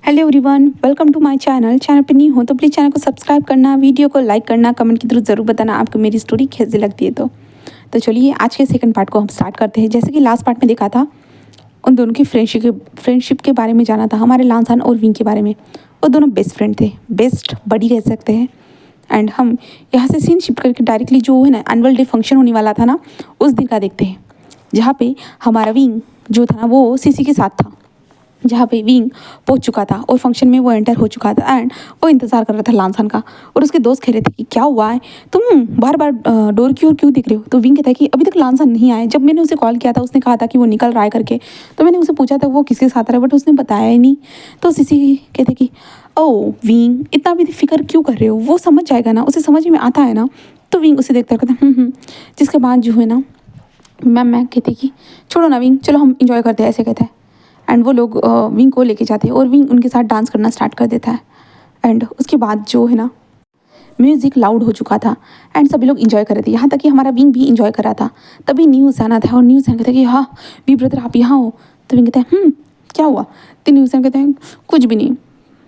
Hello everyone, welcome to my channel पे नहीं हो तो प्लीज़ चैनल को सब्सक्राइब करना, वीडियो को लाइक करना, कमेंट के थ्रू ज़रूर बताना आपको मेरी स्टोरी कैसी लगती है। तो चलिए आज के सेकंड पार्ट को हम स्टार्ट करते हैं। जैसे कि लास्ट पार्ट में देखा था, उन दोनों की फ्रेंडशिप के बारे में जाना था, हमारे लांसान और विंग के बारे में। वो दोनों बेस्ट फ्रेंड थे, बेस्ट बडी कह सकते हैं। एंड हम यहाँ से सीन शिफ्ट करके डायरेक्टली जो है ना एनुअल डे फंक्शन होने वाला था ना, उस दिन का देखते हैं, जहाँ पे हमारा विंग जो था ना वो सीसी के साथ था, जहाँ पे विंग पहुंच चुका था और फंक्शन में वो एंटर हो चुका था। एंड वो इंतज़ार कर रहा था लांसान का। और उसके दोस्त कह रहे थे कि क्या हुआ है, तुम बार बार डोर की ओर क्यों दिख रहे हो। तो विंग कहता है कि अभी तक लांसान नहीं आया। जब मैंने उसे कॉल किया था उसने कहा था कि वो निकल रहा है करके। तो मैंने उसे पूछा था वो किसके साथ रहा है, बट उसने बताया ही नहीं। तो सीसी कहते कि ओ विंग इतना भी फिक्र क्यों कर रहे हो, वो समझ जाएगा ना, उसे समझ में आता है ना। तो विंग उसे देखता कहता जिसके बाद जो है ना मैं कहती कि छोड़ो ना विंग, चलो हम इंजॉय करते हैं, ऐसे कहता है। एंड वो लोग विंग को लेके जाते हैं और विंग उनके साथ डांस करना स्टार्ट कर देता है। एंड उसके बाद जो है ना म्यूज़िक लाउड हो चुका था एंड सभी लोग इन्जॉय कर रहे थे, यहाँ तक कि हमारा विंग भी इन्जॉय कर रहा था। तभी न्यूज़ आना था और न्यूज़ कहता है कि हाँ वी ब्रदर आप यहाँ हो। तो विंग कहते हैं क्या हुआ। तो न्यूज़ कहते हैं कुछ भी नहीं,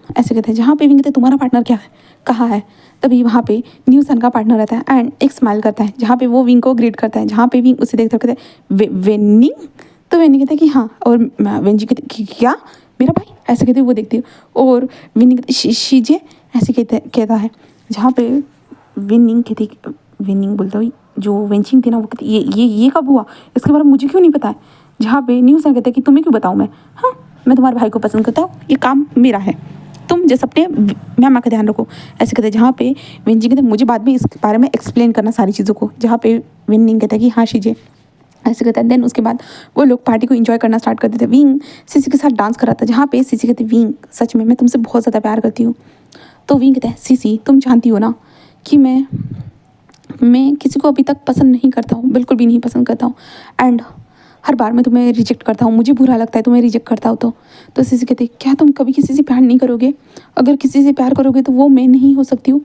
ऐसे कहते हैं। जहाँ पे विंग कहते हैं तुम्हारा पार्टनर क्या है, कहाँ है। तभी वहाँ पे न्यूसन का पार्टनर रहता है एंड एक स्माइल करता है, जहाँ पे वो विंग को ग्रीट करता है, जहाँ पे विंग उसे देखता कहता है वेनिंग। तो वेनी कहता है कि हाँ, और वेंजी कहते क्या मेरा भाई, ऐसे कहते वो देखती है। और विनिंग कहते शीजे, ऐसे कहता है। जहाँ पे विनिंग कहती, विनिंग बोलता हुई जो वेंचिंग थी ना, वो कहती ये कब हुआ, इसके बारे में मुझे क्यों नहीं पता है। जहाँ पे न्यूसन कहता है कि तुम्हें क्यों बताऊँ मैं, हाँ मैं तुम्हारे भाई को पसंद करता हूँ, ये काम मेरा है, तुम जैसे अपने मैम का ध्यान रखो, ऐसे कहते हैं। जहाँ पे विंजी कहते मुझे बाद में इस बारे में एक्सप्लेन करना सारी चीज़ों को। जहाँ पे विनिंग कहता है कि हाँ शीजे, ऐसे कहता है। देन उसके बाद वो लोग पार्टी को एंजॉय करना स्टार्ट करते थे। विंग सीसी के साथ डांस कर रहा था, जहाँ पे सीसी कहते विंग सच में मैं तुमसे बहुत ज़्यादा प्यार करती हूँ। तो विंग कहता है सीसी तुम जानती हो ना कि मैं किसी को अभी तक पसंद नहीं करता हूँ, बिल्कुल भी नहीं पसंद करता हूँ। एंड हर बार मैं तुम्हें रिजेक्ट करता हूँ, मुझे बुरा लगता है तुम्हें रिजेक्ट करता हो। तो सीसी कहते क्या तुम कभी किसी से प्यार नहीं करोगे, अगर किसी से प्यार करोगे तो वो मैं नहीं हो सकती हूँ।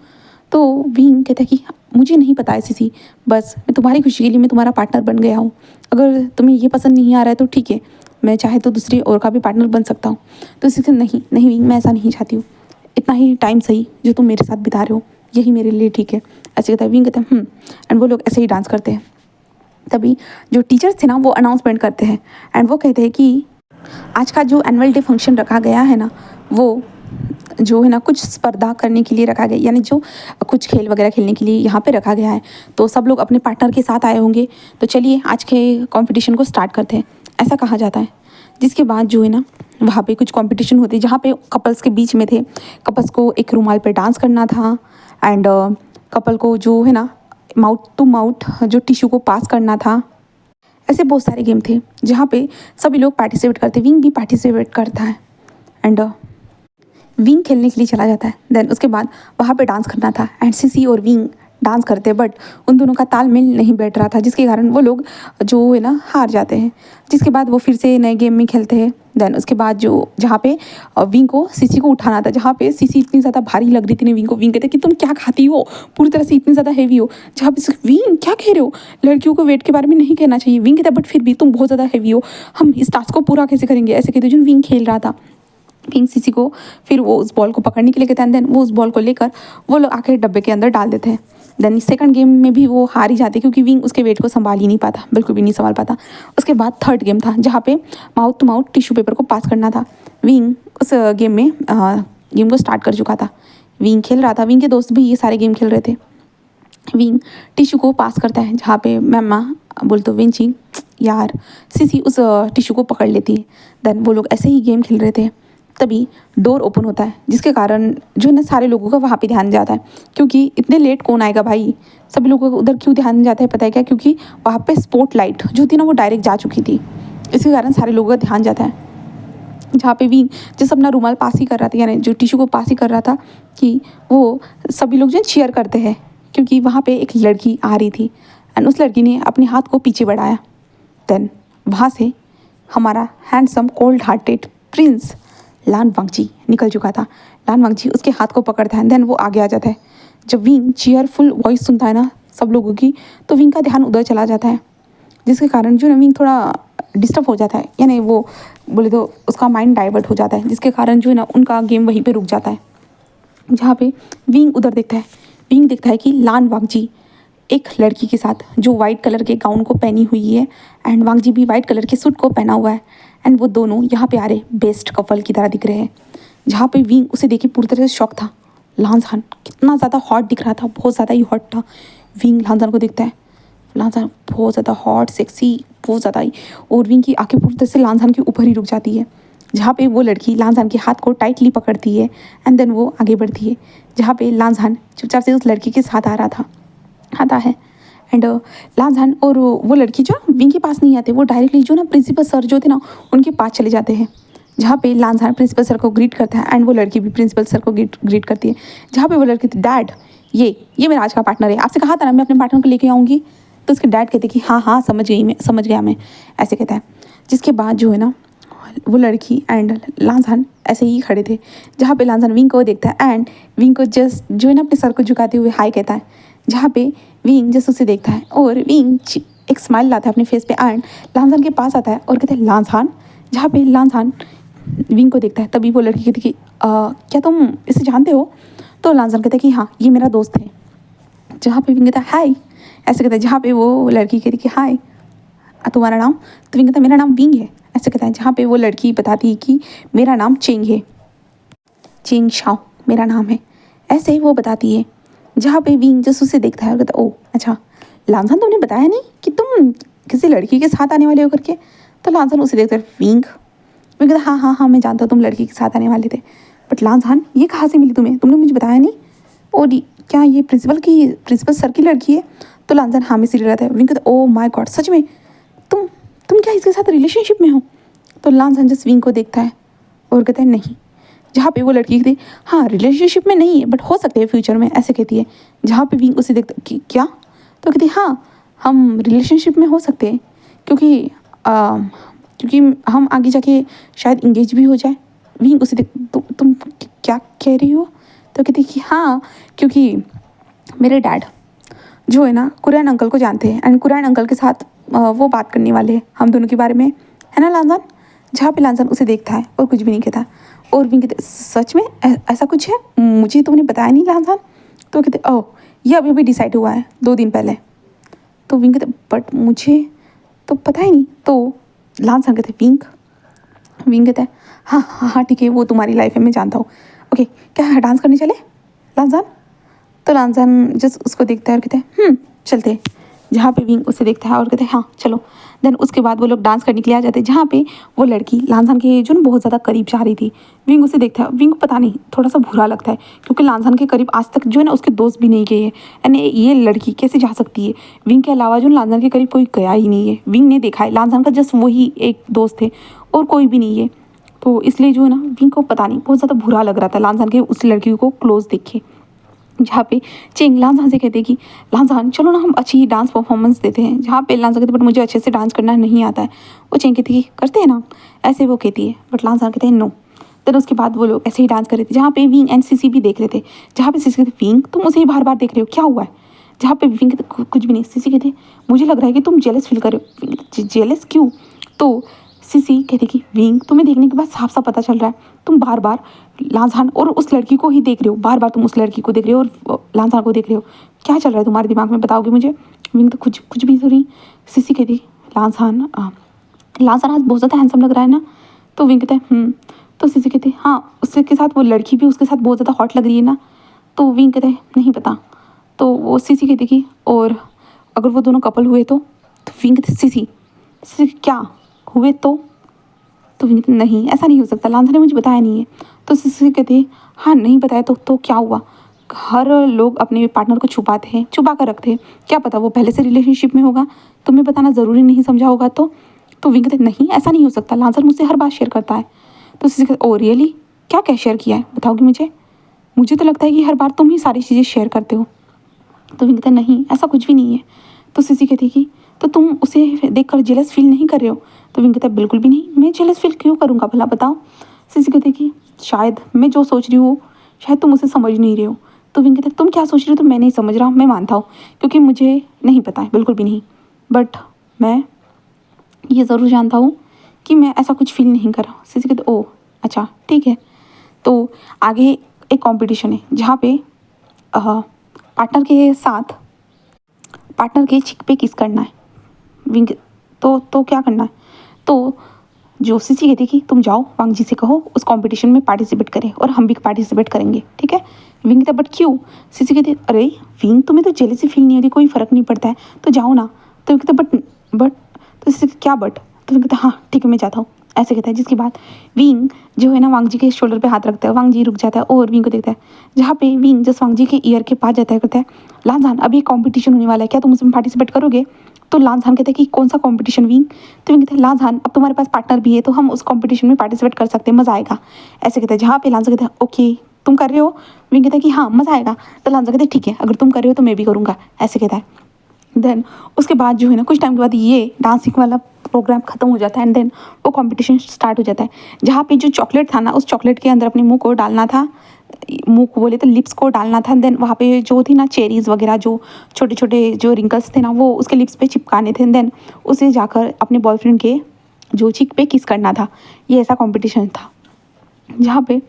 तो विंग कहता है कि मुझे नहीं पता है सीसी, बस मैं तुम्हारी खुशी के लिए मैं तुम्हारा पार्टनर बन गया हूँ। अगर तुम्हें ये पसंद नहीं आ रहा है तो ठीक है, मैं चाहे तो दूसरी और का भी पार्टनर बन सकता हूँ। तो सीसी नहीं नहीं विंग मैं ऐसा नहीं चाहती हूँ, इतना ही टाइम सही जो तुम मेरे साथ बिता रहे हो यही मेरे लिए ठीक है, ऐसे कहता है। विंग कहता है एंड वो लोग ऐसे ही डांस करते हैं। तभी जो टीचर्स थे ना वो अनाउंसमेंट करते हैं एंड वो कहते हैं कि आज का जो एनुअल डे फंक्शन रखा गया है ना, वो जो है ना कुछ स्पर्धा करने के लिए रखा गया, यानी जो कुछ खेल वगैरह खेलने के लिए यहाँ पे रखा गया है। तो सब लोग अपने पार्टनर के साथ आए होंगे, तो चलिए आज के कंपटीशन को स्टार्ट करते हैं, ऐसा कहा जाता है। जिसके बाद जो है ना वहाँ पे कुछ कंपटीशन होती है, जहाँ पे कपल्स के बीच में थे। कपल्स को एक रुमाल पे डांस करना था एंड कपल को जो है ना माउथ टू माउथ जो टिश्यू को पास करना था। ऐसे बहुत सारे गेम थे जहाँ पे सभी लोग पार्टिसिपेट करते, विंग भी पार्टिसिपेट करता है एंड विंग खेलने के लिए चला जाता है। देन उसके बाद वहाँ पे डांस करना था एंड सीसी और विंग डांस करते, बट उन दोनों का तालमेल नहीं बैठ रहा था, जिसके कारण वो लोग जो है ना हार जाते हैं। जिसके बाद वो फिर से नए गेम में खेलते हैं। देन उसके बाद जो जहाँ पे विंग को सीसी को उठाना था, जहाँ पे सीसी इतनी ज़्यादा भारी लग रही थी ना विंग को। विंग कहते कि तुम क्या खाती हो, पूरी तरह से इतनी ज़्यादा हैवी हो। जहाँ पे विंग क्या कह रहे हो, लड़कियों को वेट के बारे में नहीं कहना चाहिए। विंग कहता बट फिर भी तुम बहुत ज़्यादा हैवी हो, हम इस टास्क को पूरा कैसे करेंगे, ऐसे कहते जो विंग खेल रहा था। विंग सीसी को फिर वो उस बॉल को पकड़ने के लिए कहते हैं। देन वो उस बॉल को लेकर वो लोग आके डब्बे के अंदर डाल देते हैं। देन सेकंड गेम में भी वो हार ही जाते क्योंकि विंग उसके वेट को संभाल ही नहीं पाता, बिल्कुल भी नहीं संभाल पाता। उसके बाद थर्ड गेम था जहाँ पे mouth to mouth tissue paper को पास करना था। विंग उस गेम में गेम को स्टार्ट कर चुका था, विंग खेल रहा था। विंग के दोस्त भी ये सारे गेम खेल रहे थे। विंग टिश्यू को पास करता है, जहाँ पे मैमा बोलते विंची यार सीसी उस टिश्यू को पकड़ लेती है। देन वो लोग ऐसे ही गेम खेल रहे थे। तभी डोर ओपन होता है, जिसके कारण जो है ना सारे लोगों का वहाँ पे ध्यान जाता है, क्योंकि इतने लेट कौन आएगा भाई। सभी लोगों का उधर क्यों ध्यान जाता है पता है क्या, क्योंकि वहाँ पे स्पॉट लाइट जो थी ना वो डायरेक्ट जा चुकी थी, इसके कारण सारे लोगों का ध्यान जाता है। जहाँ पे विंग जैसे अपना रुमाल पास ही कर रहा था, यानी जो टिश्यू को पास ही कर रहा था, कि वो सभी लोग जो चीयर करते हैं, क्योंकि वहाँ पे एक लड़की आ रही थी एंड उस लड़की ने अपने हाथ को पीछे बढ़ाया। देन वहाँ से हमारा हैंडसम कोल्ड हार्टेड प्रिंस लान वांगजी निकल चुका था। लान वांगजी उसके हाथ को पकड़ता है, देन वो आगे आ जाता है। जब विंग चीयरफुल वॉइस सुनता है ना सब लोगों की, तो विंग का ध्यान उधर चला जाता है, जिसके कारण जो ना विंग थोड़ा डिस्टर्ब हो जाता है, यानी वो बोले तो उसका माइंड डाइवर्ट हो जाता है, जिसके कारण जो है ना उनका गेम वहीं पे रुक जाता है। जहाँ पे विंग उधर देखता है, विंग देखता है कि लान वांगजी एक लड़की के साथ जो वाइट कलर के गाउन को पहनी हुई है एंड वांगजी भी वाइट कलर के सूट को पहना हुआ है एंड वो दोनों यहाँ पे आ रहे बेस्ट कपल की तरह दिख रहे हैं। जहाँ पे विंग उसे देखे पूरी तरह से शॉक था। लांजान कितना ज़्यादा हॉट दिख रहा था, बहुत ज़्यादा ही हॉट था। विंग लांजान को देखता है, लांजान बहुत ज़्यादा हॉट सेक्सी, बहुत ज़्यादा ही, और विंग की आंखें पूरी तरह से लांजान के ऊपर ही रुक जाती है। जहाँ पे वो लड़की लांजान के हाथ को टाइटली पकड़ती है एंड देन वो आगे बढ़ती है। जहाँ पे लांजान चुपचाप से उस लड़की के साथ आता है एंड लांजान और वो लड़की जो विंग के पास नहीं आते, वो डायरेक्टली जो ना प्रिंसिपल सर जो थे ना उनके पास चले जाते हैं। जहाँ पे लांजान प्रिंसिपल सर को ग्रीट करता है एंड वो लड़की भी प्रिंसिपल सर को ग्रीट करती है। जहाँ पे वो लड़की थी, डैड ये मेरा आज का पार्टनर है, आपसे कहा था ना मैं अपने पार्टनर को लेके आऊँगी। तो उसके डैड कहते कि हाँ समझ गया मैं, ऐसे कहता है। जिसके बाद जो है ना वो लड़की एंड लांजान ऐसे ही खड़े थे। जहाँ पे लांजान विंग को देखता है एंड विंग को जस्ट जो है ना अपने सर को झुकाते हुए हाय कहता है। जहाँ पे विंग जस्ट उसे देखता है और विंग एक स्माइल लाता है अपने फेस पे एंड लांजान के पास आता है और कहता है लांजान। जहाँ पे लांजान विंग को देखता है, तभी वो लड़की कहती कि क्या तुम इसे जानते हो? तो लांजान कहता है कि हाँ ये मेरा दोस्त है। जहाँ पे विंग कहता है हाय, ऐसे कहता है। जहाँ पे वो लड़की कहती कि हाय तुम्हारा नाम? तो विंग कहता है मेरा नाम विंग है, ऐसे कहता है। जहाँ पे वो लड़की बताती है कि मेरा नाम चेंग है, चेंग शाओ मेरा नाम है, ऐसे ही वो बताती है। जहाँ पे विंग जस्ट उसे देखता है और कहता ओ अच्छा लांजान तुमने बताया नहीं कि तुम किसी लड़की के साथ आने वाले हो करके? तो लांजान उसे देखता है विंग कहता हाँ मैं जानता हूँ तुम लड़की के साथ आने वाले थे, बट लांजान ये कहाँ से मिली तुम्हें, तुमने मुझे बताया नहीं? और क्या ये प्रिंसिपल सर की लड़की है? तो लांजान हाँ में सीरियस रहता है। विंग कहता ओ माय गॉड सच में तुम क्या इसके साथ रिलेशनशिप में हो? तो लांजान जस्ट विंग को देखता है और कहता है नहीं। जहाँ पे वो लड़की कहती हाँ रिलेशनशिप में नहीं है बट हो सकते हैं फ्यूचर में, ऐसे कहती है। जहाँ पे विंग उसे देखता कि क्या? तो कहती हाँ हम रिलेशनशिप में हो सकते हैं क्योंकि हम आगे जाके शायद इंगेज भी हो जाए। विंग उसे देख तुम क्या कह रही हो? तो कहती कि हाँ क्योंकि मेरे डैड जो है ना कुरैन अंकल को जानते हैं एंड कुरैन अंकल के साथ वो बात करने वाले हैं हम दोनों के बारे में, है ना लांजान? जहाँ पे लांजान उसे देखता है और कुछ भी नहीं कहता। और विंग कहते सच में ऐसा कुछ है, मुझे तुमने बताया नहीं लांजान? तो कहते ओह ये अभी डिसाइड हुआ है 2 दिन पहले। तो विंग कहते बट मुझे तो पता ही नहीं। तो लांजान कहते विंग कहता है हाँ ठीक है वो तुम्हारी लाइफ है मैं जानता हूँ, ओके क्या डांस करने चले लांजान? तो लांजान जस्ट उसको देखता है और कहता है चलते। जहाँ पे विंग उसे देखता है और कहते हैं हाँ चलो। देन उसके बाद वो लोग डांस करने के लिए आ जाते हैं। जहाँ पे वो लड़की लांजान के जो ना बहुत ज़्यादा करीब जा रही थी। विंग उसे देखता है, विंग को पता नहीं थोड़ा सा बुरा लगता है क्योंकि लांजान के करीब आज तक जो है ना उसके दोस्त भी नहीं गए हैं यानी ये लड़की कैसे जा सकती है? विंग के अलावा जो लांजान के करीब कोई गया ही नहीं है, विंग ने देखा है लांजान का जस्ट वही एक दोस्त है और कोई भी नहीं है। तो इसलिए जो है ना विंग को पता नहीं बहुत ज़्यादा बुरा लग रहा था लांजान के उस लड़की को क्लोज देख के। जहाँ पे चेंग लांजान से कहते कि लांजान चलो ना हम अच्छी डांस परफॉर्मेंस देते हैं। जहाँ पे लांजान कहते बट मुझे अच्छे से डांस करना नहीं आता है। वो चेंग कहती कि करते हैं ना, ऐसे वो कहती है बट लांजान कहते हैं नो। देन उसके बाद वो लोग ऐसे ही डांस कर रहे थे। जहाँ पे विंग एंड सीसी भी देख रहे थे। जहाँ पे सीसी कहते विंग तुम उसे ही बार बार देख रहे हो क्या हुआ है? जहाँ पे विंग कहते कुछ भी नहीं। सीसी कहते मुझे लग रहा है कि तुम जेलस फील कर रहे हो। जेलस क्यों? तो सीसी कहती कि विंग तुम्हें देखने के बाद साफ साफ पता चल रहा है तुम बार बार लांजान और उस लड़की को ही देख रहे हो, बार बार तुम उस लड़की को देख रहे हो और लांजान को देख रहे हो। क्या चल रहा है तुम्हारे दिमाग में, बताओगे मुझे? विंग तो कुछ भी तो नहीं। सीसी कहती लांजान आज बहुत ज़्यादा हैंडसम लग रहा है ना? तो विंग कहता है तो सीसी कहती हाँ उसके साथ वो लड़की भी उसके साथ बहुत ज़्यादा हॉट लग रही है ना? तो विंग कहता है नहीं पता। तो वो सीसी कहती कि और अगर वो दोनों कपल हुए तो विंग कहते सीसी क्या हुए तो विंग नहीं ऐसा नहीं हो सकता, लांजान ने मुझे बताया नहीं है। तो सीसी कहती हाँ नहीं बताया तो क्या हुआ? हर लोग अपने पार्टनर को छुपाते हैं, छुपा कर रखते हैं, क्या पता वो पहले से रिलेशनशिप में होगा, तुम्हें बताना ज़रूरी नहीं समझा होगा। तो विंग कहते नहीं ऐसा नहीं हो सकता, लांजान मुझसे हर बात शेयर करता है। तो सीसी कहते ओ रियली क्या शेयर किया है बताओगी मुझे तो लगता है कि हर बार तुम ही सारी चीज़ें शेयर करते हो। तो विंग कहता नहीं ऐसा कुछ भी नहीं है। तो सीसी कहती कि तो तुम उसे देखकर जेलस फील नहीं कर रहे हो? तो विंग कहता बिल्कुल भी नहीं, मैं जेलस फील क्यों करूँगा भला बताओ? सीसी कहती कि शायद मैं जो सोच रही हूँ शायद तुम उसे समझ नहीं रहे हो। तो विंग कहता तुम क्या सोच रही हो? तो मैं नहीं समझ रहा, मैं मानता हूँ क्योंकि मुझे नहीं पता है बिल्कुल भी नहीं, बट मैं ये ज़रूर जानता हूँ कि मैं ऐसा कुछ फील नहीं कर रहा हूँ। सीसी कहते ओ अच्छा ठीक है। तो आगे एक कंपटीशन है जहाँ पे पार्टनर के साथ पार्टनर के चिक पे किस करना है। विंग तो क्या करना है, तो जो सीसी कहती कि तुम जाओ वांग जी से कहो उस कंपटीशन में पार्टिसिपेट करें और हम भी पार्टिसिपेट करेंगे, ठीक है। विंग कहता बट क्यों। सीसी कहती अरे विंग तुम्हें तो जेलसी फील नहीं होती, कोई फ़र्क नहीं पड़ता है, तो जाओ ना। तो कहता बट तो सीसी क्या बट। तो विंग कहता हाँ ठीक है मैं जाता हूँ, ऐसे कहता है। जिसके बाद विंग जो है ना वांग जी के शोल्डर पे हाथ रखता है, वांग जी रुक जाता है और विंग को देखता है। जहाँ पे विंग जस्ट वांग जी के ईयर के पास जाता है, कहता है लांजान अभी कॉम्पिटिशन होने वाला है, क्या तुम उसमें पार्टिसिपेट करोगे। तो लांजान कहते हैं कि कौन सा कंपटीशन विंग। तो विंग कहते हैं लांजान अब तुम्हारे पास पार्टनर भी है तो हम उस कंपटीशन में पार्टिसिपेट कर सकते हैं, मज़ा आएगा, ऐसे कहते हैं। जहाँ पे लांजा कहते हैं ओके तुम कर रहे हो। विंग कहता है कि हाँ मज़ा आएगा। तो लांजा कहते हैं ठीक है अगर तुम कर रहे हो तो मैं भी करूँगा, ऐसे कहता है। देन उसके बाद जो है ना कुछ टाइम के बाद ये डांसिंग वाला प्रोग्राम खत्म हो जाता है एंड देन वो कंपटीशन स्टार्ट हो जाता है। जहाँ पे जो चॉकलेट था ना उस चॉकलेट के अंदर अपने मुंह को डालना था, मुंह को बोले तो लिप्स को डालना था। देन वहाँ पे जो थी ना चेरीज़ वगैरह जो छोटे छोटे जो रिंकल्स थे ना वो उसके लिप्स पे चिपकाने थे। देन उसे जाकर अपने बॉयफ्रेंड के जो चिक पे किस करना था। ये ऐसा कंपटीशन था जहाँ पे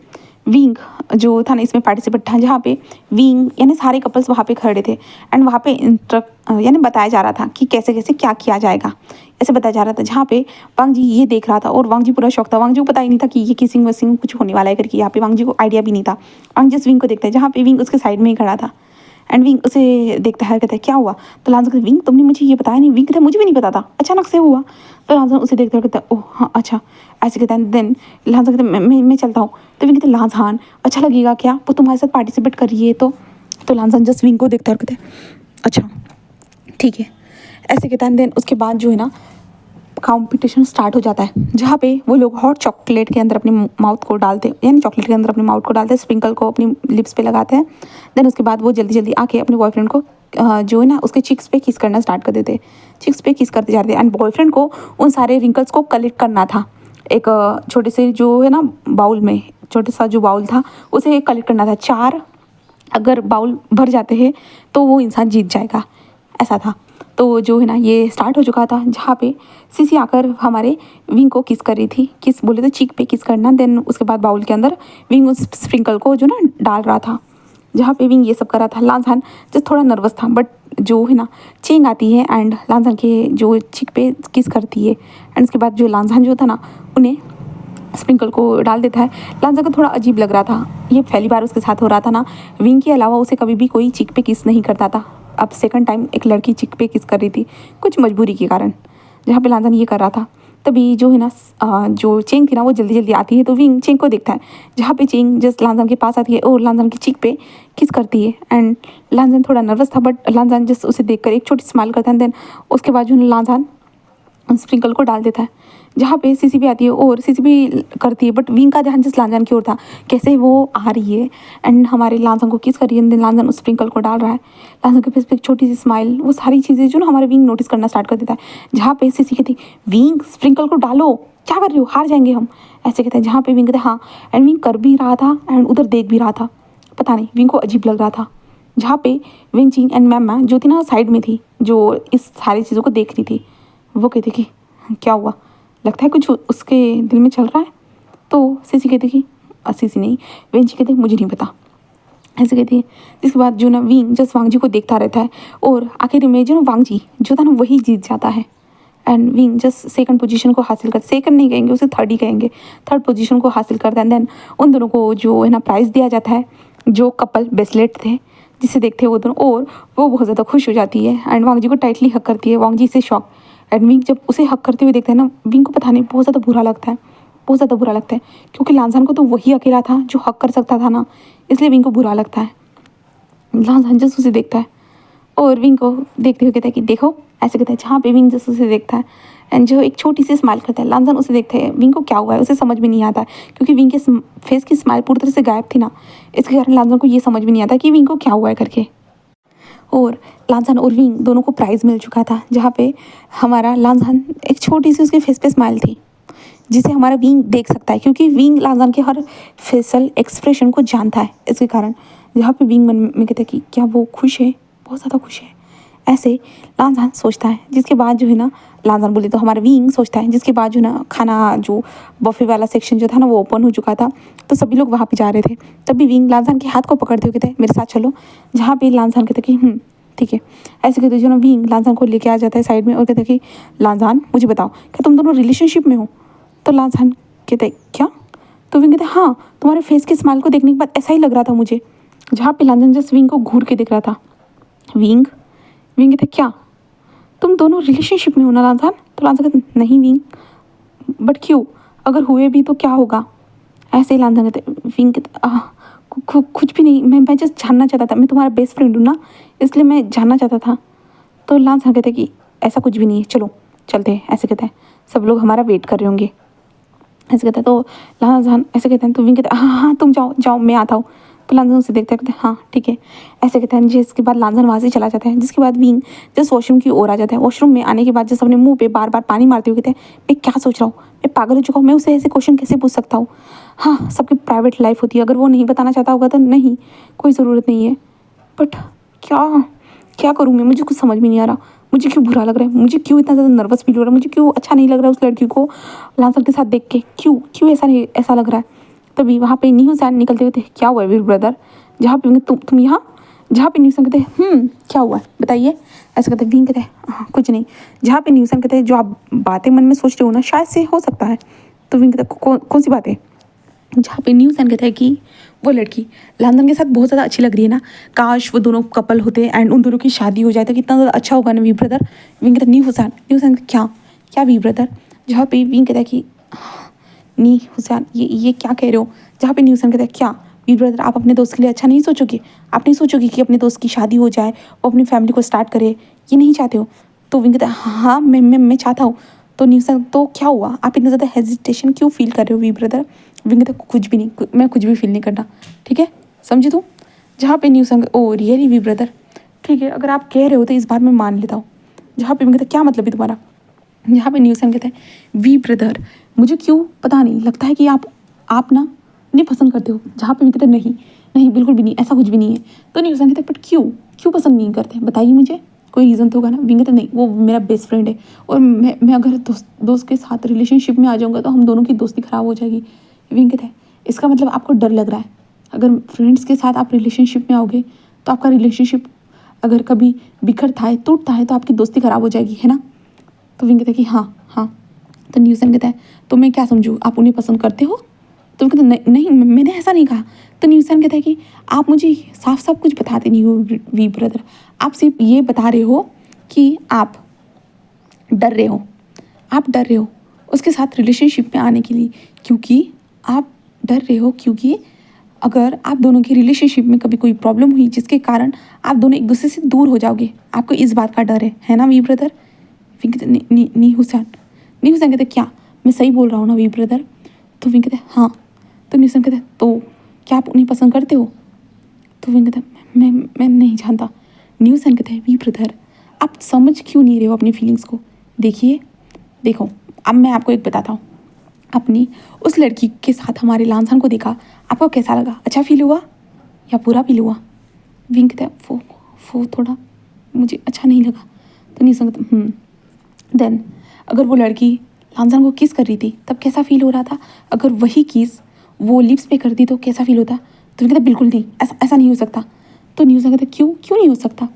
विंग जो था ना इसमें पार्टिसिपेट था, जहाँ पे विंग यानी सारे कपल्स वहाँ पे खड़े थे एंड वहाँ पे यानी बताया जा रहा था कि कैसे कैसे क्या किया जाएगा, ऐसे बताया जा रहा था। जहाँ पे वांग जी ये देख रहा था और वांग जी पूरा शौक था, वांग जी को पता ही नहीं था कि ये किसिंग वसिंग कुछ होने वाला है करके, यहाँ पे वांग जी को आइडिया भी नहीं था। वांग जिस विंग को देखता है जहाँ पे विंग उसके साइड में ही खड़ा था एंड विंग उसे देखता है, कहता है क्या हुआ। तो लांजा कहता है विंग तुमने मुझे ये बताया नहीं। विंग कहता है मुझे भी नहीं पता था, अचानक से हुआ। तो लांजा उसे देखता है, कहता है ओह हाँ अच्छा, ऐसे कहता है। देन लांजा कहता है मैं चलता हूँ। तो विंग कहता है लांजान अच्छा लगेगा क्या वो तुम्हारे साथ पार्टिसिपेट कर रही है तो लांजान जस्ट विंग को देखता है और कहता है अच्छा ठीक है, ऐसे कहता है। देन उसके बाद जो है ना कंपटीशन स्टार्ट हो जाता है जहाँ पे वो लोग हॉट चॉकलेट के अंदर अपने माउथ को डालते हैं, यानी चॉकलेट के अंदर अपने माउथ को डालते हैं, स्प्रिंकल को अपनी लिप्स पे लगाते हैं। देन उसके बाद वो जल्दी जल्दी आके अपने बॉयफ्रेंड को जो है ना उसके चिक्स पे किस करना स्टार्ट कर देते हैं, चिक्स पे किस करते जाते हैं। एंड बॉयफ्रेंड को उन सारे रिंकल्स को कलेक्ट करना था, एक छोटे से जो है ना बाउल में, छोटे सा जो बाउल था उसे कलेक्ट करना था। 4 अगर बाउल भर जाते हैं तो वो इंसान जीत जाएगा, ऐसा था। तो जो है ना ये स्टार्ट हो चुका था जहाँ पे सीसी आकर हमारे विंग को किस कर रही थी, किस बोले तो चीक पे किस करना। देन उसके बाद बाउल के अंदर विंग उस स्प्रिंकल को जो ना डाल रहा था, जहाँ पे विंग ये सब कर रहा था। लांजान जस्ट थोड़ा नर्वस था बट जो है ना चेंग आती है एंड लांजान के जो चिक पे किस करती है एंड उसके बाद जो लांजान जो था ना उन्हें स्प्रिंकल को डाल देता है। लांजा को थोड़ा अजीब लग रहा था, ये पहली बार उसके साथ हो रहा था ना, विंग के अलावा उसे कभी भी कोई चिक पे किस नहीं करता था। अब सेकंड टाइम एक लड़की चिक पे किस कर रही थी कुछ मजबूरी के कारण, जहाँ पे लांजान ये कर रहा था। तभी जो है ना जो चेंग थी ना वो जल्दी जल्दी आती है तो विंग चेंग को देखता है, जहाँ पे चेंग जस्ट लांजान के पास आती है और लांजान की चिक पे किस करती है। एंड लांजान थोड़ा नर्वस था बट लांजान जस्ट उसे देखकर एक छोटी स्माइल करता है। देन उसके बाद जो है लांजान स्प्रिंकल को डाल देता है, जहाँ पे सीसी भी आती है और सीसी भी करती है बट विंग का ध्यान जस्ट लांजान की ओर था, कैसे वो आ रही है एंड हमारे लांजान को किस कर रही है। लांजान उस स्प्रिंकल को डाल रहा है, लांजान के फेस पे एक छोटी सी स्माइल, वो सारी चीज़ें जो ना हमारे विंग नोटिस करना स्टार्ट कर देता है। जहाँ पे सीसी कहती विंग स्प्रिंकल को डालो, क्या कर रही हो, हार जाएंगे हम, ऐसे कहते हैं। जहाँ पे विंग कहते हाँ एंड विंग कर भी रहा था एंड उधर देख भी रहा था, पता नहीं विंग को अजीब लग रहा था। जहाँ पे विंग चिंग एंड मैम जो थी ना साइड में थी जो इस सारी चीज़ों को देख रही थी, वो कहती कि क्या हुआ, लगता है कुछ उसके दिल में चल रहा है। तो सीसी कहती कि सीसी नहीं वेंची कहती मुझे नहीं पता, ऐसे कहती है। जिसके बाद जो ना विंग जस्ट वांग जी को देखता रहता है और आखिर में जो ना वांग जी जो था ना वही जीत जाता है and wing just second position को हासिल कर, सेकंड नहीं कहेंगे उसे थर्ड ही कहेंगे, थर्ड पोजीशन को हासिल करता है। देन उन दोनों को जो है ना प्राइज़ दिया जाता है, जो कपल ब्रेसलेट थे जिसे देखते हैं वो दोनों, और वो बहुत ज़्यादा खुश हो जाती है एंड वांग जी को टाइटली हक करती है। वांग जी से शॉक एंड विंग जब उसे हक करते हुए देखते हैं ना विंग को पता नहीं बहुत ज़्यादा बुरा लगता है, बहुत ज़्यादा बुरा लगता है क्योंकि लांजान को तो वही अकेला था जो हक कर सकता था ना, इसलिए विंग को बुरा लगता है। लांजान जस्ट उसे देखता है और विंग को देखते हुए कहता है कि देखो, ऐसे कहता है। जहाँ पे विंग जस्ट उसे देखता है एंड जो एक छोटी सी स्माइल करता है, लांजान उसे देखता है। विंग को क्या हुआ है उसे समझ में नहीं आता क्योंकि विंग के फेस की स्माइल पूरी तरह से गायब थी ना, इसके कारण लांजान को ये समझ में नहीं आता कि विंग को क्या हुआ है करके। और लांजान और विंग दोनों को प्राइज़ मिल चुका था, जहाँ पे हमारा लांजान एक छोटी सी उसके फेस पे स्माइल थी जिसे हमारा विंग देख सकता है क्योंकि विंग लांजान के हर फेशियल एक्सप्रेशन को जानता है, इसके कारण। जहाँ पे विंग मन में कहता है कि क्या वो खुश है, बहुत ज़्यादा खुश है, ऐसे लांजान सोचता है। जिसके बाद जो है ना, लांजान बोले तो हमारा विंग सोचता है। जिसके बाद जो ना खाना जो बफे वाला सेक्शन जो था ना वो ओपन हो चुका था, तो सभी लोग वहाँ पे जा रहे थे। तभी विंग लांजान के हाथ को पकड़ते हुए कहते मेरे साथ चलो। जहाँ पे लांजान कहते कि ठीक है। ऐसे कहते जो ना विंग लांजान को लेके आ जाता है साइड में और कहते कि लांजान मुझे बताओ, क्या तुम दोनों रिलेशनशिप में हो? तो लांजान कहते क्या? तो विंग कहते हाँ, तुम्हारे फेस के स्माइल को देखने के बाद ऐसा ही लग रहा था मुझे। जहाँ पे लांजान जस्ट विंग को घूर के देख रहा था। विंग विंग कहते क्या तुम दोनों रिलेशनशिप में हो ना लांजान? तो लांजान कहते नहीं विंग, बट क्यों? अगर हुए भी तो क्या होगा? ऐसे ही लांजान कहते विंग कहते कुछ भी नहीं, मैं जस्ट जानना चाहता था, मैं तुम्हारा बेस्ट फ्रेंड हूँ ना, इसलिए मैं जानना चाहता था। तो लांजान कहते कि ऐसा कुछ भी नहीं है, चलो चलते हैं। ऐसे कहते हैं सब लोग हमारा वेट कर रहे होंगे। ऐसे कहते हैं तो लांजान ऐसे कहते हैं तो विंग कहते हैं हाँ हाँ तुम जाओ जाओ मैं आता हूँ। तो लांजान उसे देखते कहते हैं हाँ ठीक है। ऐसे कहते हैं जिसके बाद लांजान वहाँ से चला जाता है। जिसके बाद विंग जस्ट वॉशरूम की ओर आ जाता है। वॉशरूम में आने के बाद जस्ट अपने मुंह पे बार बार पानी मारते हुए कहते हैं मैं क्या सोच रहा हूँ, मैं पागल हो चुका हूँ, मैं उसे ऐसे क्वेश्चन कैसे पूछ सकता हूँ? हाँ सबकी प्राइवेट लाइफ होती है, अगर वो नहीं बताना चाहता होगा तो नहीं, कोई ज़रूरत नहीं है। बट क्या क्या करूँ मैं, मुझे कुछ समझ में नहीं आ रहा। मुझे क्यों बुरा लग रहा है, मुझे क्यों इतना ज़्यादा नर्वस फील हो रहा है, मुझे क्यों अच्छा नहीं लग रहा है उस लड़की को लांसर के साथ देख के, क्यों क्यों ऐसा लग रहा है। तभी वहाँ पे न्यू सैन निकलते हुए थे क्या हुआ है वीर ब्रदर? जहाँ पे तुम यहाँ, जहाँ पे न्यूसन कहते हैं क्या हुआ है बताइए। ऐसा कहते हैं विंग कहते हैं हाँ कुछ नहीं। जहाँ पे न्यूसन कहते हैं जो आप बातें मन में सोच रहे हो ना शायद से हो सकता है। तो विंग कहते हैं कौन सी बातें? जहाँ पे न्यूसन कहता है कि वो लड़की लांदन के साथ बहुत ज़्यादा अच्छी लग रही है ना, काश वो दोनों कपल होते एंड उन दोनों की शादी हो जाए तो कितना ज़्यादा अच्छा होगा ना वी ब्रदर। विंग कहता है न्यू हुसैन क्या क्या वी ब्रदर? जहाँ पे विंग कहता है कि नी हुसैन ये क्या कह रहे हो? जहाँ पे न्यूसन कहता है क्या वी ब्रदर आप अपने दोस्त के लिए अच्छा नहीं सोचोगे? आप नहीं सोचोगे कि अपने दोस्त की शादी हो जाए, वो अपनी फैमिली को स्टार्ट करे, ये नहीं चाहते हो? तो विंग कहता है हाँ मैं चाहता हूँ। तो न्यूसन तो क्या हुआ, आप इतना ज़्यादा हेजिटेशन क्यों फील कर रहे हो वी ब्रदर? विंग कहता है कुछ भी नहीं, मैं कुछ भी फील नहीं करना, ठीक है समझी तू। जहाँ पे न्यूसन ओ रियली वी ब्रदर, ठीक है अगर आप कह रहे हो तो इस बार मैं मान लेता हूँ। जहाँ पे विंग कहता है क्या मतलब है तुम्हारा? यहाँ पे न्यूसन कहता है वी ब्रदर मुझे क्यों पता नहीं लगता है कि आप ना नहीं पसंद करते हो। जहाँ पे कहते नहीं नहीं बिल्कुल भी नहीं, ऐसा कुछ भी नहीं है। तो न्यूसन कहते बट क्यों क्यों पसंद नहीं करते बताइए मुझे, कोई रीज़न तो होगा ना। विंग कहता नहीं वो मेरा बेस्ट फ्रेंड है और मैं अगर दोस्त के साथ रिलेशनशिप में आ जाऊँगा तो हम दोनों की दोस्ती ख़राब हो जाएगी। विंग कहता है इसका मतलब आपको डर लग रहा है, अगर फ्रेंड्स के साथ आप रिलेशनशिप में आओगे तो आपका रिलेशनशिप अगर कभी बिखरता है टूटता है तो आपकी दोस्ती ख़राब हो जाएगी है ना। तो विंग कहता है कि हाँ हाँ। तो न्यूसन कहता है तो मैं क्या समझूँ आप उन्हें पसंद करते हो? तो कहते नहीं मैंने ऐसा नहीं कहा। तो न्यूसन कहता है कि आप मुझे साफ साफ कुछ बताते नहीं हो वी ब्रदर, आप सिर्फ ये बता रहे हो कि आप डर रहे हो, आप डर रहे हो उसके साथ रिलेशनशिप में आने के लिए, क्योंकि आप डर रहे हो क्योंकि अगर आप दोनों की रिलेशनशिप में कभी कोई प्रॉब्लम हुई जिसके कारण आप दोनों एक दूसरे से दूर हो जाओगे, आपको इस बात का डर है ना वी ब्रदर? विंग कहते नहीं हुसैन कहते क्या मैं सही बोल रहा हूँ ना वी ब्रदर? तो विंग कहते हाँ। तो न्यूसन कहते तो क्या आप उन्हें पसंद करते हो? तो विंग कहता मैं नहीं जानता। न्यूसन कहते हैं वी ब्रदर आप समझ क्यों नहीं रहे हो अपनी फीलिंग्स को? देखो अब मैं आपको एक बताता हूँ। अपनी उस लड़की के साथ हमारे लांसान को देखा, आपको कैसा लगा? अच्छा फील हुआ या बुरा फील हुआ? विंग कहता है वो थोड़ा मुझे अच्छा नहीं लगा। तो न्यूसन कहता देन अगर वो लड़की लांसान को किस कर रही थी तब कैसा फील हो रहा था? अगर वही किस वो लिप्स पे करती तो कैसा फील होता? तो कहता बिल्कुल नहीं, ऐसा नहीं हो सकता। तो न्यूज़ कहते क्यों नहीं हो सकता?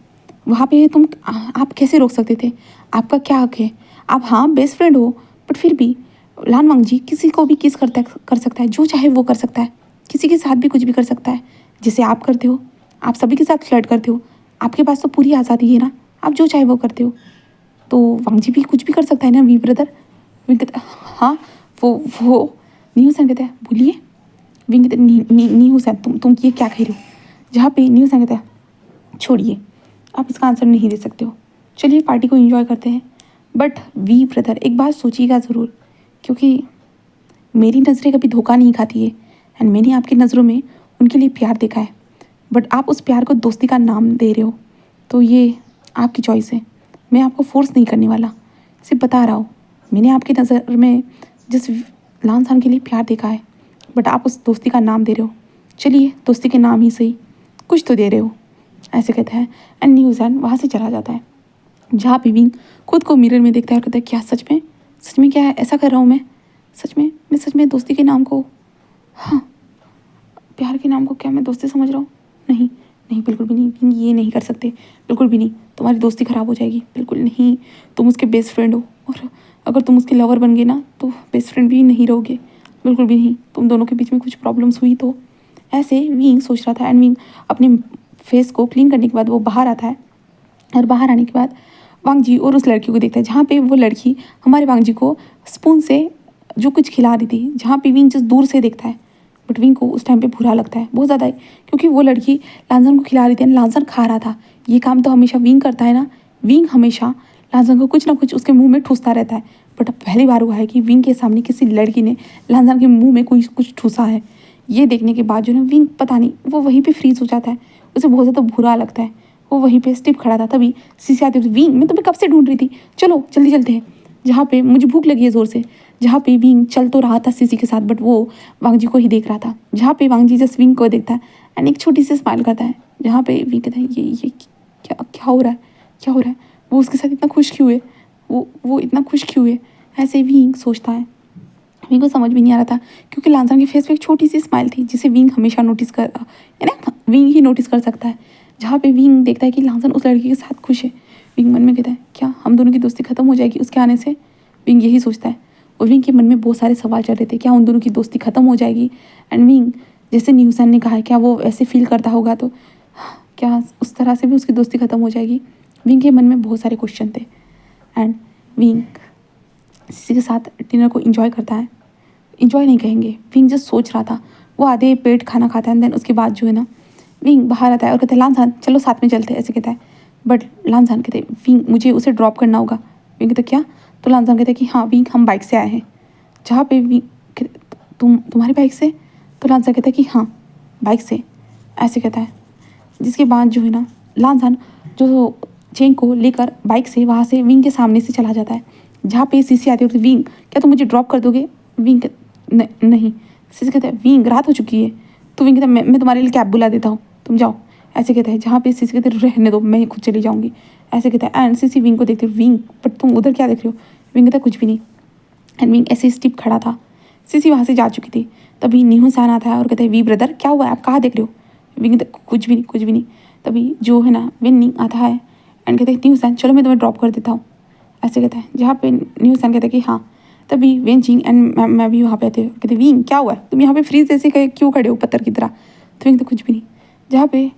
वहाँ पे आप कैसे रोक सकते थे? आपका क्या हक है? आप हाँ बेस्ट फ्रेंड हो, बट फिर भी लान वांग जी किसी को भी किस कर सकता है, जो चाहे वो कर सकता है, किसी के साथ भी कुछ भी कर सकता है, जैसे आप करते हो। आप सभी के साथ फ्लर्ट करते हो, आपके पास तो पूरी आज़ादी है ना, आप जो चाहे वो करते हो। तो वांग जी भी कुछ भी कर सकता है ना वी ब्रदर? विंग कहता हाँ वो न्यूसन कहता है बोलिए। विंग कहते नी हुसैन तुम ये क्या कह रहे हो? जहाँ पे न्यूसन कहता है छोड़िए आप इसका आंसर नहीं दे सकते हो, चलिए पार्टी को एंजॉय करते हैं। बट वी ब्रदर एक बात सोचिएगा ज़रूर, क्योंकि मेरी नज़रें कभी धोखा नहीं खाती है एंड मैंने आपकी नज़रों में उनके लिए प्यार देखा है, बट आप उस प्यार को दोस्ती का नाम दे रहे हो, तो ये आपकी चॉइस है। मैं आपको फोर्स नहीं करने वाला, सिर्फ बता रहा हूँ मैंने आपकी नज़र में जिस लांसान के लिए प्यार देखा है, बट आप उस दोस्ती का नाम दे रहे हो। चलिए दोस्ती के नाम ही सही कुछ तो दे रहे हो। ऐसे कहता है एंड न्यूज़ैन वहाँ से चला जाता है। जहाँ पे विंग खुद को मिरर में देखता है और कहता है क्या सच में क्या है ऐसा कर रहा हूँ मैं सच में दोस्ती के नाम को, हाँ प्यार के नाम को क्या मैं दोस्ती समझ रहा हूँ? नहीं नहीं, बिल्कुल भी नहीं विंग, ये नहीं कर सकते, बिल्कुल भी नहीं, तुम्हारी दोस्ती ख़राब हो जाएगी, बिल्कुल नहीं, तुम उसके बेस्ट फ्रेंड हो और अगर तुम उसके लवर बन गए ना तो बेस्ट फ्रेंड भी नहीं रहोगे, बिल्कुल भी नहीं, तुम दोनों के बीच में कुछ प्रॉब्लम्स हुई तो। ऐसे विंग सोच रहा था एंड विंग अपने फेस को क्लीन करने के बाद वो बाहर आता है और बाहर आने के बाद वांग जी और उस लड़की को देखता है जहाँ पे वो लड़की हमारे वांग जी को स्पून से जो कुछ खिला रही थी, जहाँ पे विंग जस्ट दूर से देखता है बट विंग को उस टाइम पे बुरा लगता है बहुत ज़्यादा ही, क्योंकि वो लड़की लांजन को खिला रही थी एंड लांजन खा रहा था। ये काम तो हमेशा विंग करता है ना, विंग हमेशा लांजन को कुछ ना कुछ उसके मुंह में ठूसता रहता है, बट अब पहली बार हुआ है कि विंग के सामने किसी लड़की ने लांजन के मुंह में कुछ ठूसा है। ये देखने के बाद जो ना विंग पता नहीं वो वहीं पे फ्रीज हो जाता है, उसे बहुत ज़्यादा बुरा लगता है, वो वहीं पे स्टिप खड़ा था। तभी सीसी आती है, विंग मैं तुम्हें कब से ढूंढ रही थी, चलो जल्दी चलते हैं, जहाँ पे मुझे भूख लगी है ज़ोर से। जहाँ पे विंग चल तो रहा था सीसी के साथ बट वो वांग जी को ही देख रहा था, जहाँ पे वांग जी जस्ट विंग को देखता है एंड एक छोटी सी स्माइल करता है, जहाँ पे विंग कहता है ये क्या क्या हो रहा है, क्या हो रहा है, वो उसके साथ इतना खुश क्यों है, वो इतना खुश क्यों है, ऐसे विंग सोचता है। विंग को समझ भी नहीं आ रहा था क्योंकि लांजन के फेस पे एक छोटी सी स्माइल थी जिसे विंग हमेशा नोटिस कर, यानी विंग ही नोटिस कर सकता है। जहाँ पे विंग देखता है कि लांजन उस लड़की के साथ खुश है, विंग मन में कहता है क्या हम दोनों की दोस्ती खत्म हो जाएगी उसके आने से, विंग यही सोचता है। और विंग के मन में बहुत सारे सवाल चल रहे थे, क्या उन दोनों की दोस्ती खत्म हो जाएगी एंड विंग जैसे न्यूसन ने कहा है क्या वो ऐसे फील करता होगा, तो क्या उस तरह से भी उसकी दोस्ती खत्म हो जाएगी। विंग के मन में बहुत सारे क्वेश्चन थे एंड विंग किसी के साथ डिनर को इंजॉय करता है, इंजॉय नहीं कहेंगे, विंग जस्ट सोच रहा था। वो आधे पेट खाना खाता है एंड देन उसके बाद जो है ना विंग बाहर आता है और कहता है लांजान चलो साथ में चलते हैं, ऐसे कहता है बट लांजान कहते हैं विंग मुझे उसे ड्रॉप करना होगा। विंग कहता क्या, तो लांजान कहता है कि हाँ विंग हम बाइक से आए हैं। जहाँ पे विंग तुम्हारी बाइक से, तो लांजान कहता है कि हाँ बाइक से, ऐसे कहता है। जिसके बाद जो है ना लांजान जो चेन को लेकर बाइक से वहाँ से विंग के सामने से चला जाता है। जहाँ पे सीसी आती है विंग क्या तुम मुझे ड्रॉप कर दोगे, विंग नहीं, सीसी कहता है विंग रात हो चुकी है, तो विंग कहता है मैं तुम्हारे लिए कैब बुला देता हूँ तुम जाओ, ऐसे कहता है। जहाँ पे सीसी कहते हैं रहने दो मैं खुद चली जाऊँगी, ऐसे कहता है एंड सीसी विंग को देखते हो विंग बट तुम उधर क्या देख रहे हो, विंग कहता है कुछ भी नहीं एंड विंग ऐसे स्टिप खड़ा था। सीसी वहाँ से जा चुकी थी। तभी नीहू सान आता है और कहते हैं वी ब्रदर क्या हुआ है आप कहाँ देख रहे हो, विंग कहता है कुछ भी नहीं। तभी जो है ना विनिंग आता है एंड कहते हैं न्यू सान चलो मैं तुम्हें ड्रॉप कर देता हूँ, ऐसे कहता है। जहाँ पे न्यू सान कहता है कि हाँ। तभी वेन जिंग एंड मैं भी वहाँ पे आते कहते विंग क्या हुआ है तुम यहाँ पे फ्रीज जैसे क्यों खड़े हो पत्थर की तरह, तो विंग तो कुछ भी नहीं। जहाँ पे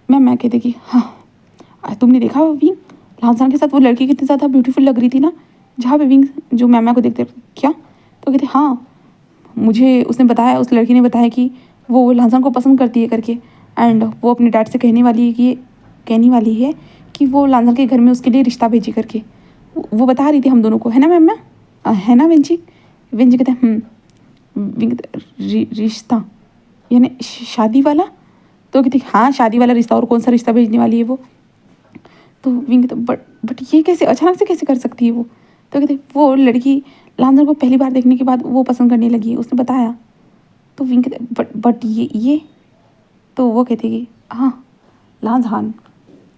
मैं कहते कि हाँ तुमने देखा विंग लांसान के साथ वो लड़की कितनी ज़्यादा ब्यूटीफुल लग रही थी ना। जहाँ पे विंग जो मैम को देखते क्या, तो कहते हाँ मुझे उसने बताया, उस लड़की ने बताया कि वो लांसान को पसंद करती है करके एंड वो अपने डैड से कहने वाली है कि वो लांसान के घर में उसके लिए रिश्ता भेजी करके, वो बता रही थी हम दोनों को, है ना मैम है ना वेंजी कहते हैं रिश्ता यानी शादी वाला, तो कहती हाँ शादी वाला रिश्ता, और कौन सा रिश्ता भेजने वाली है वो, तो विंग तो बट ये कैसे अचानक से कैसे कर सकती है वो, तो कहते वो लड़की लांजन को पहली बार देखने के बाद वो पसंद करने लगी उसने बताया, तो विंग कहते बट ये तो वो कहती कि हाँ लांजन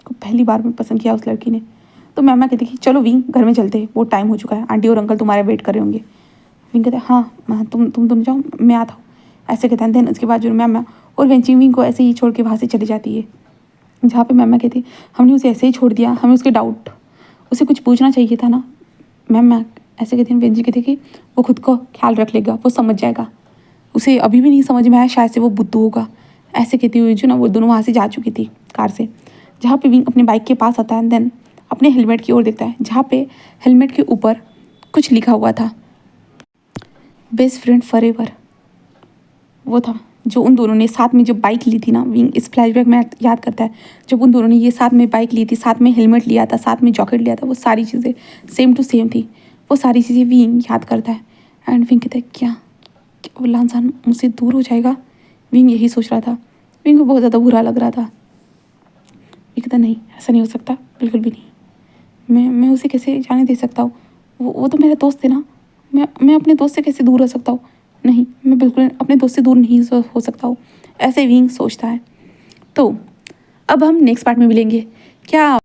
को पहली बार में पसंद किया उस लड़की ने। तो मैम कहती कि चलो विंग घर में चलते हैं वो टाइम हो चुका है, आंटी और अंकल तुम्हारे वेट कर रहे होंगे। विंग कहते हाँ तुम जाओ मैं आता हूँ, ऐसे कहते हैं। देन उसके बाद जो मैम और वेंची विंग को ऐसे ही छोड़ के वहाँ से चली जाती है। जहाँ पे मैम कहती हमने उसे ऐसे ही छोड़ दिया, हमें उसके डाउट, उसे कुछ पूछना चाहिए था ना। मैम ऐसे कहती हैं, वेंची कहती कि वो खुद को ख्याल रख लेगा, वो समझ जाएगा, उसे अभी भी नहीं समझ में आया, शायद से वो बुद्धू होगा, ऐसे कहती हुई जो ना वो दोनों वहाँ से जा चुकी थी कार से। जहाँ पे विंग अपने बाइक के पास आता है देन अपने हेलमेट की ओर देखता है, जहाँ पे हेलमेट के ऊपर कुछ लिखा हुआ था बेस्ट फ्रेंड फॉरएवर। वो था जो उन दोनों ने साथ में जब बाइक ली थी ना, विंग इस फ्लैशबैक में याद करता है जब उन दोनों ने ये साथ में बाइक ली थी, साथ में हेलमेट लिया था, साथ में जॉकेट लिया था, वो सारी चीज़ें सेम टू सेम थी, वो सारी चीज़ें विंग याद करता है। एंड विंग कहता है क्या वो लांसान मुझसे दूर हो जाएगा, विंग यही सोच रहा था। विंग को बहुत ज़्यादा बुरा लग रहा था। विंग कहता नहीं ऐसा नहीं हो सकता, बिल्कुल भी नहीं, मैं उसे कैसे जाने दे सकता हूँ, वो तो मेरा दोस्त है ना, मैं अपने दोस्त से कैसे दूर रह सकता हूँ, नहीं मैं बिल्कुल अपने दोस्त से दूर नहीं हो सकता हूँ, ऐसे विंग सोचता है। तो अब हम नेक्स्ट पार्ट में मिलेंगे। क्या